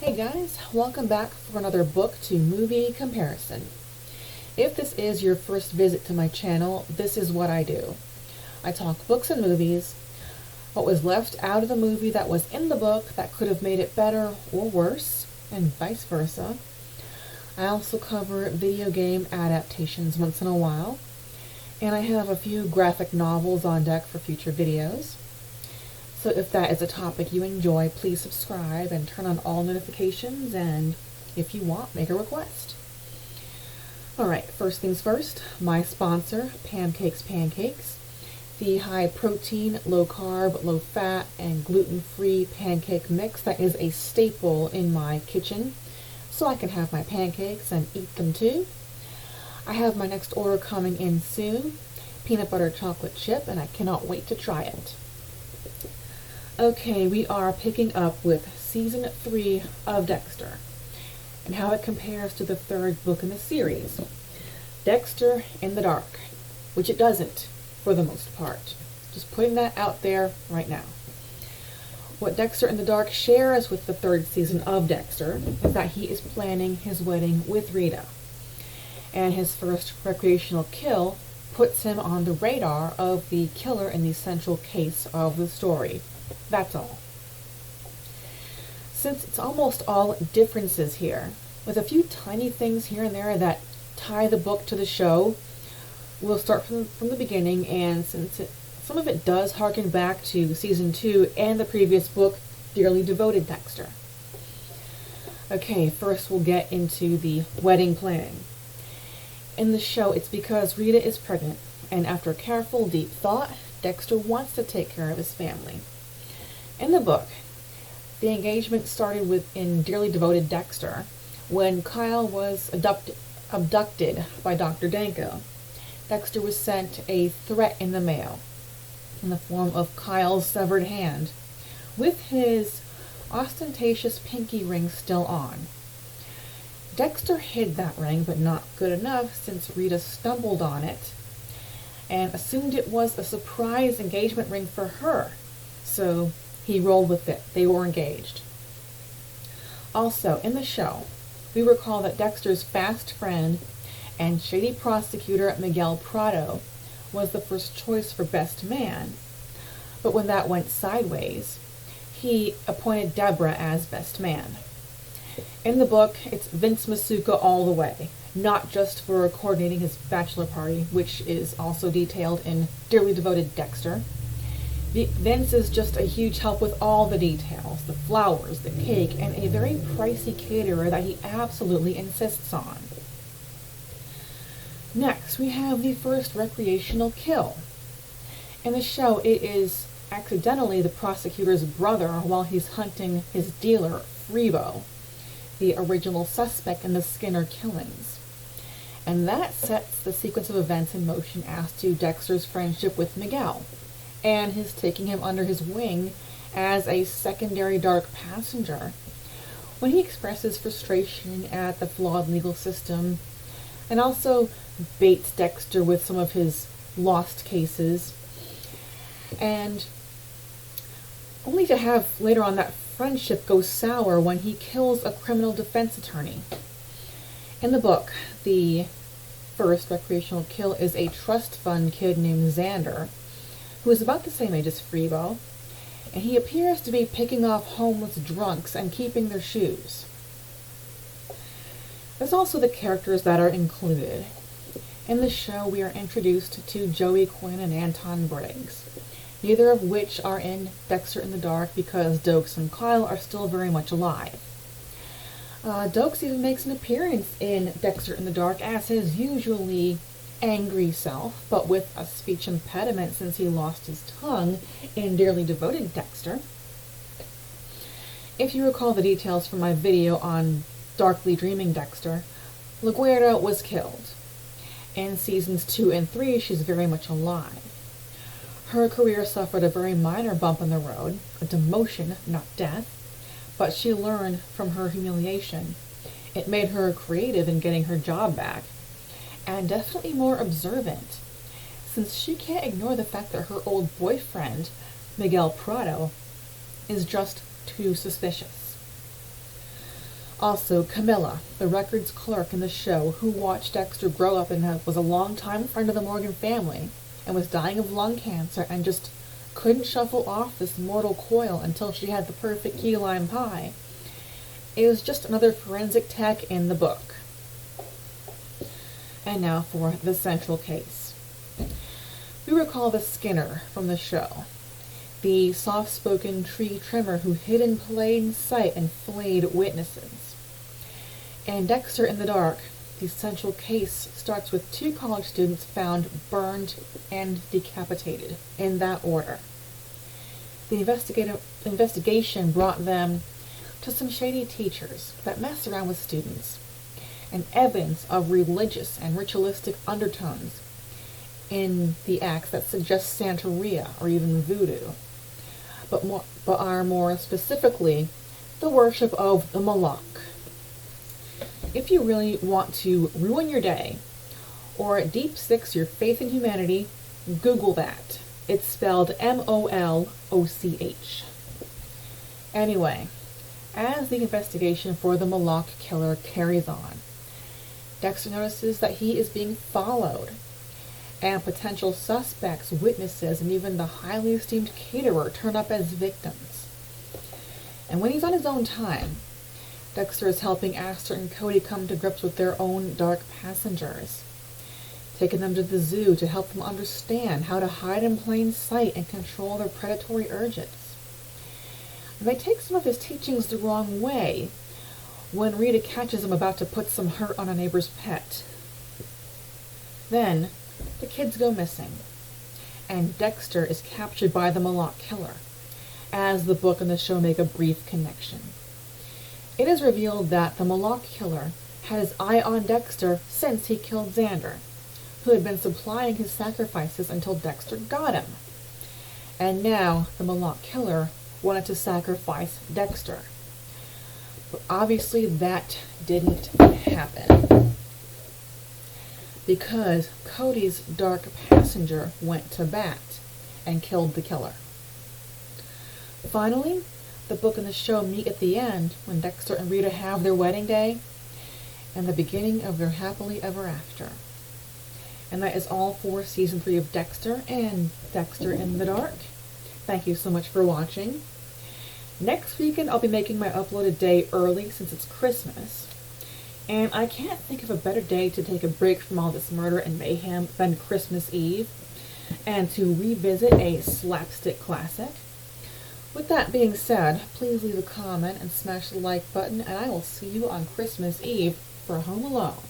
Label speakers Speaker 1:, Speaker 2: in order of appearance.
Speaker 1: Hey guys, welcome back for another book to movie comparison. If this is your first visit to my channel, this is what I do. I talk books and movies, what was left out of the movie that was in the book that could have made it better or worse, and vice versa. I also cover video game adaptations once in a while, and I have a few graphic novels on deck for future videos. So if that is a topic you enjoy, please subscribe and turn on all notifications, and if you want, make a request. Alright, first things first, my sponsor, Pancakes Pancakes, the high protein, low carb, low fat, and gluten-free pancake mix that is a staple in my kitchen, so I can have my pancakes and eat them too. I have my next order coming in soon, peanut butter chocolate chip, and I cannot wait to try it. Okay, we are picking up with Season 3 of Dexter, and how it compares to the third book in the series, Dexter in the Dark, which it doesn't, for the most part. Just putting that out there right now. What Dexter in the Dark shares with the third season of Dexter is that he is planning his wedding with Rita, and his first recreational kill puts him on the radar of the killer in the central case of the story. That's all. Since it's almost all differences here, with a few tiny things here and there that tie the book to the show, we'll start from the beginning, and since some of it does harken back to Season 2 and the previous book, Dearly Devoted Dexter. Okay, first we'll get into the wedding planning. In the show, it's because Rita is pregnant, and after careful, deep thought, Dexter wants to take care of his family. In the book, the engagement started in Dearly Devoted Dexter when Kyle was abducted by Dr. Danko. Dexter was sent a threat in the mail in the form of Kyle's severed hand, with his ostentatious pinky ring still on. Dexter hid that ring, but not good enough, since Rita stumbled on it and assumed it was a surprise engagement ring for her. So he rolled with it. They were engaged. Also, in the show, we recall that Dexter's fast friend and shady prosecutor Miguel Prado was the first choice for best man. But when that went sideways, he appointed Deborah as best man. In the book, it's Vince Masuka all the way, not just for coordinating his bachelor party, which is also detailed in Dearly Devoted Dexter. Vince is just a huge help with all the details, the flowers, the cake, and a very pricey caterer that he absolutely insists on. Next, we have the first recreational kill. In the show, it is accidentally the prosecutor's brother while he's hunting his dealer, Freebo, the original suspect in the Skinner killings. And that sets the sequence of events in motion as to Dexter's friendship with Miguel, and his taking him under his wing as a secondary dark passenger, when he expresses frustration at the flawed legal system, and also baits Dexter with some of his lost cases, and only to have later on that friendship go sour when he kills a criminal defense attorney. In the book, the first recreational kill is a trust fund kid named Xander, who is about the same age as Freebo, and he appears to be picking off homeless drunks and keeping their shoes. There's also the characters that are included. In the show, we are introduced to Joey Quinn and Anton Briggs, neither of which are in Dexter in the Dark because Dokes and Kyle are still very much alive. Dokes even makes an appearance in Dexter in the Dark as his usually angry self, but with a speech impediment since he lost his tongue in Dearly Devoted Dexter. If you recall the details from my video on Darkly Dreaming Dexter, LaGuerta was killed. In seasons 2 and 3, she's very much alive. Her career suffered a very minor bump in the road, a demotion, not death, but she learned from her humiliation. It made her creative in getting her job back, and definitely more observant, since she can't ignore the fact that her old boyfriend, Miguel Prado, is just too suspicious. Also, Camilla, the records clerk in the show who watched Dexter grow up and was a longtime friend of the Morgan family and was dying of lung cancer and just couldn't shuffle off this mortal coil until she had the perfect key lime pie. It was just another forensic tech in the book. And now for the central case. We recall the Skinner from the show, the soft-spoken tree trimmer who hid in plain sight and flayed witnesses. In Dexter in the Dark, the central case starts with 2 college students found burned and decapitated, in that order. The investigation brought them to some shady teachers that mess around with students, and evidence of religious and ritualistic undertones in the acts that suggest Santeria or even voodoo, but are more specifically the worship of the Moloch. If you really want to ruin your day or deep six your faith in humanity, Google that. It's spelled M-O-L-O-C-H. Anyway, as the investigation for the Moloch killer carries on, Dexter notices that he is being followed, and potential suspects, witnesses, and even the highly esteemed caterer turn up as victims. And when he's on his own time, Dexter is helping Aster and Cody come to grips with their own dark passengers, taking them to the zoo to help them understand how to hide in plain sight and control their predatory urges. And they take some of his teachings the wrong way when Rita catches him about to put some hurt on a neighbor's pet. Then, the kids go missing, and Dexter is captured by the Moloch killer, as the book and the show make a brief connection. It is revealed that the Moloch killer had his eye on Dexter since he killed Xander, who had been supplying his sacrifices until Dexter got him. And now the Moloch killer wanted to sacrifice Dexter. But obviously that didn't happen, because Cody's dark passenger went to bat and killed the killer. Finally, the book and the show meet at the end when Dexter and Rita have their wedding day and the beginning of their happily ever after. And that is all for Season 3 of Dexter and Dexter in the Dark. Thank you so much for watching. Next weekend I'll be making my upload a day early since it's Christmas. And I can't think of a better day to take a break from all this murder and mayhem than Christmas Eve, and to revisit a slapstick classic. With that being said, please leave a comment and smash the like button, and I will see you on Christmas Eve for Home Alone.